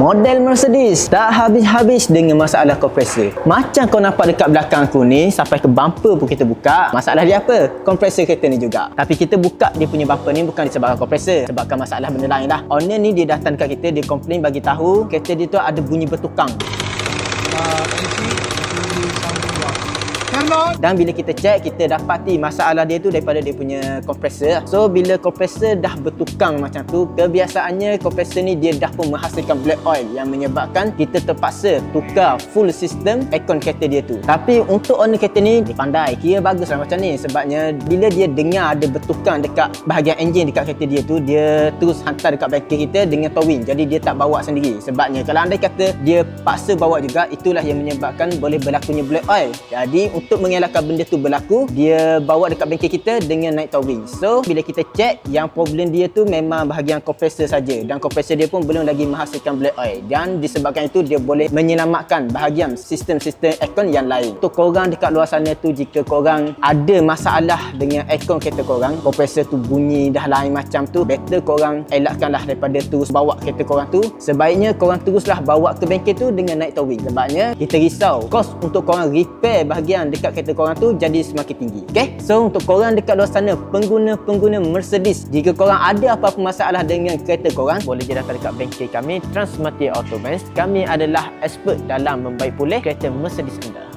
Model Mercedes tak habis-habis dengan masalah kompresor. Macam kau nampak dekat belakang aku ni, sampai ke bumper pun kita buka. Masalah dia apa? Kompresor kereta ni juga. Tapi kita buka dia punya bumper ni bukan disebabkan kompresor, sebabkan masalah benda lain lah. Owner ni dia datang dekat kita, dia komplain bagi tahu kereta dia tu ada bunyi bertukang. Dan bila kita cek, kita dapati masalah dia tu daripada dia punya kompresor. So bila kompresor dah bertukang macam tu, kebiasaannya kompresor ni dia dah pun menghasilkan black oil yang menyebabkan kita terpaksa tukar full sistem aircon kereta dia tu. Tapi untuk owner kereta ni, dia pandai, kira bagus lah macam ni. Sebabnya bila dia dengar ada bertukang dekat bahagian enjin dekat kereta dia tu, dia terus hantar dekat bengkel kita dengan towing. Jadi dia tak bawa sendiri. Sebabnya kalau andai kata dia paksa bawa juga, itulah yang menyebabkan boleh berlakunya black oil. Jadi untuk mengelakkan benda tu berlaku, dia bawa dekat bengkel kita dengan naik towing. So bila kita cek, yang problem dia tu memang bahagian kompresor saja, dan kompresor dia pun belum lagi menghasilkan black oil, dan disebabkan itu dia boleh menyelamatkan bahagian sistem-sistem aircon yang lain. Untuk korang dekat luar sana tu, jika korang ada masalah dengan aircon kereta korang, kompresor tu bunyi dah lain macam tu, better korang elakkanlah daripada terus bawa kereta korang tu. Sebaiknya korang teruslah bawa ke bengkel tu dengan naik towing. Sebabnya kita risau kos untuk korang repair bahagian dekat kereta korang tu jadi semakin tinggi. Okay? So untuk korang dekat luar sana, pengguna-pengguna Mercedes, jika korang ada apa-apa masalah dengan kereta korang, boleh je datang dekat bengkel kami, Transmart Auto Brands. Kami adalah expert dalam membaik pulih kereta Mercedes anda.